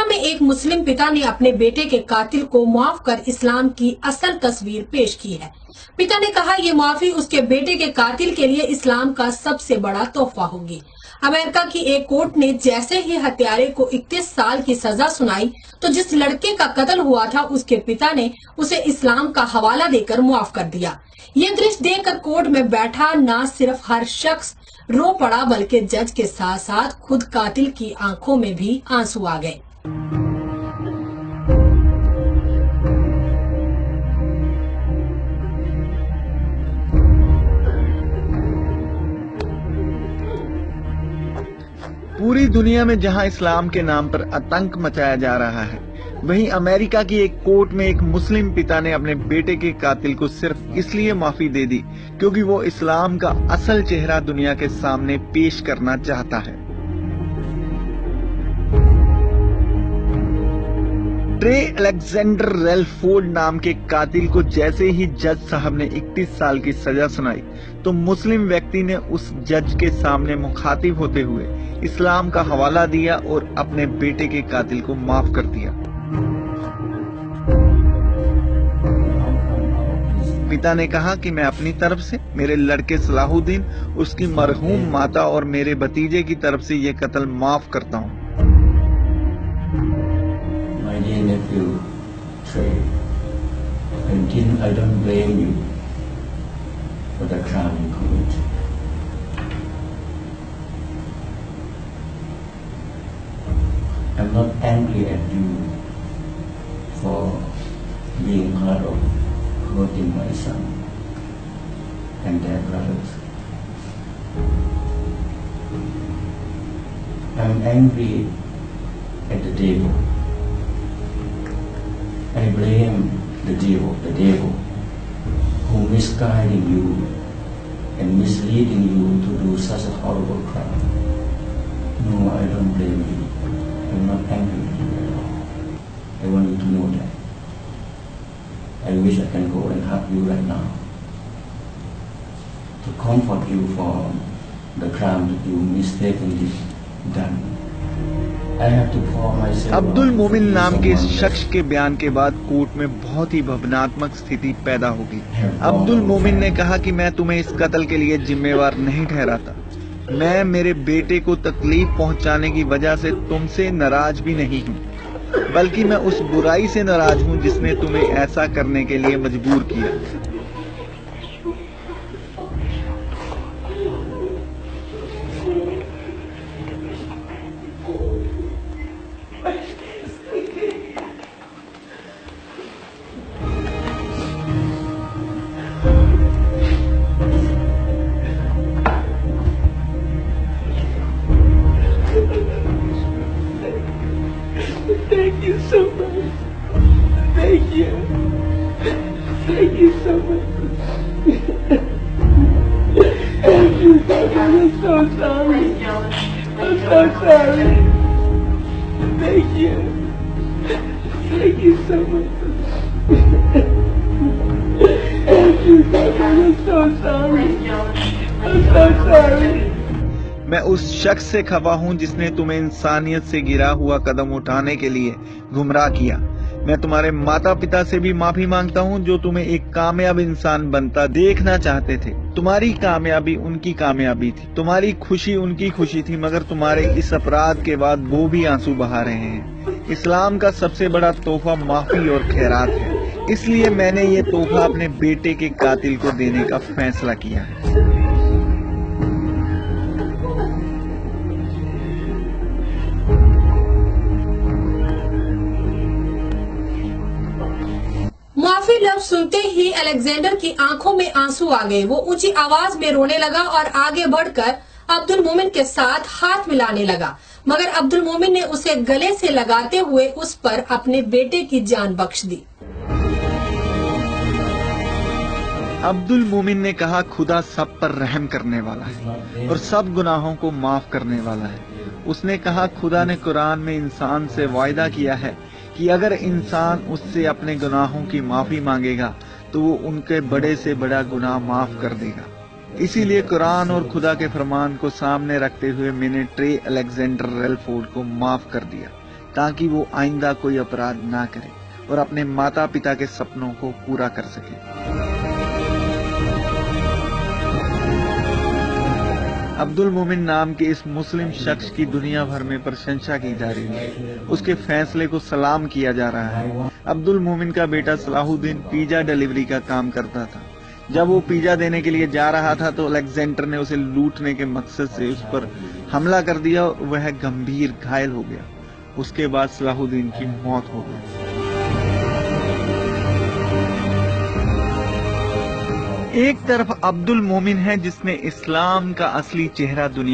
America में एक मुस्लिम पिता ने अपने बेटे के कातिल को माफ कर इस्लाम की असल तस्वीर पेश की है। पिता ने कहा ये माफी उसके बेटे के कातिल के लिए इस्लाम का सबसे बड़ा तोहफा होगी। अमेरिका की एक कोर्ट ने जैसे ही हत्यारे को 31 साल की सजा सुनाई तो जिस लड़के का कत्ल हुआ था उसके पिता ने उसे इस्लाम का हवाला देकर माफ कर दिया। ये दृश्य देखकर कोर्ट में बैठा न सिर्फ हर शख्स रो पड़ा बल्कि जज के साथ साथ खुद कातिल की आंखों में भी आंसू आ गए। पूरी दुनिया में जहां इस्लाम के नाम पर आतंक मचाया जा रहा है, वहीं अमेरिका की एक कोर्ट में एक मुस्लिम पिता ने अपने बेटे के कातिल को सिर्फ इसलिए माफी दे दी क्योंकि वो इस्लाम का असल चेहरा दुनिया के सामने पेश करना चाहता है। ट्रे अलेक्जेंडर रेलफोर्ड नाम के कातिल को जैसे ही जज साहब ने 31 साल की सजा सुनाई तो मुस्लिम व्यक्ति ने उस जज के सामने मुखातिब होते हुए इस्लाम का हवाला दिया और अपने बेटे के कातिल को माफ कर दिया। पिता ने कहा कि मैं अपनी तरफ से मेरे लड़के सलाहुद्दीन, उसकी मरहूम माता और मेरे भतीजे की तरफ से ये कत्ल माफ करता हूँ। My dear nephew, Trey, I don't blame you for the crime you committed. I'm not angry at you for being part of hurting my son and their brothers. I'm angry at the devil. I blame the devil who misguiding you and misleading you to do such a horrible crime. No, I don't blame you. I'm not angry with you at all. I want you to know that. I wish I can go and hug you right now to comfort you for the crime that you mistakenly done. Abdul मोमिन नाम के इस शख्स के बयान के बाद court में बहुत ही भावनात्मक स्थिति पैदा होगी। अब्दुल मोमिन ने कहा कि मैं तुम्हें इस कत्ल के लिए जिम्मेवार नहीं ठहराता। मैं मेरे बेटे को तकलीफ पहुंचाने की वजह से तुमसे नाराज भी नहीं हूं, बल्कि मैं उस बुराई से नाराज हूं जिसने तुम्हें ऐसा करने के लिए मजबूर किया। Thank you so much. Thank you. Thank you so much. Thank you so much. I'm so sorry. I'm so sorry. Thank you. Thank you so much. Thank you so much. I'm so sorry. I'm so sorry. मैं उस शख्स से खफा हूं जिसने तुम्हें इंसानियत से गिरा हुआ कदम उठाने के लिए गुमराह किया। मैं तुम्हारे माता पिता से भी माफी मांगता हूं जो तुम्हें एक कामयाब इंसान बनता देखना चाहते थे। तुम्हारी कामयाबी उनकी कामयाबी थी, तुम्हारी खुशी उनकी खुशी थी, मगर तुम्हारे इस अपराध के बाद वो भी आंसू बहा रहे हैं। इस्लाम का सबसे बड़ा तोहफा माफी और खैरात है, इसलिए मैंने ये तोहफा अपने बेटे के कातिल को देने का फैसला किया है। माफी लफ्ज सुनते ही अलेक्जेंडर की आंखों में आंसू आ गए। वो ऊंची आवाज में रोने लगा और आगे बढ़कर अब्दुल मोमिन के साथ हाथ मिलाने लगा, मगर अब्दुल मोमिन ने उसे गले से लगाते हुए उस पर अपने बेटे की जान बख्श दी। अब्दुल मोमिन ने कहा, खुदा सब पर रहम करने वाला है और सब गुनाहों को माफ करने वाला है। उसने कहा, खुदा ने कुरान में इंसान से वायदा किया है कि अगर इंसान उससे अपने गुनाहों की माफी मांगेगा तो वो उनके बड़े से बड़ा गुनाह माफ कर देगा। इसीलिए कुरान और खुदा के फरमान को सामने रखते हुए मैंने ट्रे अलेक्जेंडर रेलफोर्ड को माफ कर दिया। ताकि वो आइंदा कोई अपराध ना करे और अपने माता पिता के सपनों को पूरा कर सके। अब्दुल मोमिन नाम के इस मुस्लिम शख्स की दुनिया भर में प्रशंसा की जा रही है। उसके फैसले को सलाम किया जा रहा है। अब्दुल मोमिन का बेटा सलाहुद्दीन पिज्जा डिलीवरी का काम करता था। जब वो पिज्जा देने के लिए जा रहा था तो अलेक्जेंडर ने उसे लूटने के मकसद से उस पर हमला कर दिया और वह गंभीर घायल हो गया। उसके बाद सलाहुद्दीन की मौत हो गई। एक तरफ अब्दुल मोमिन है जिसने इस्लाम का असली चेहरा दुनिया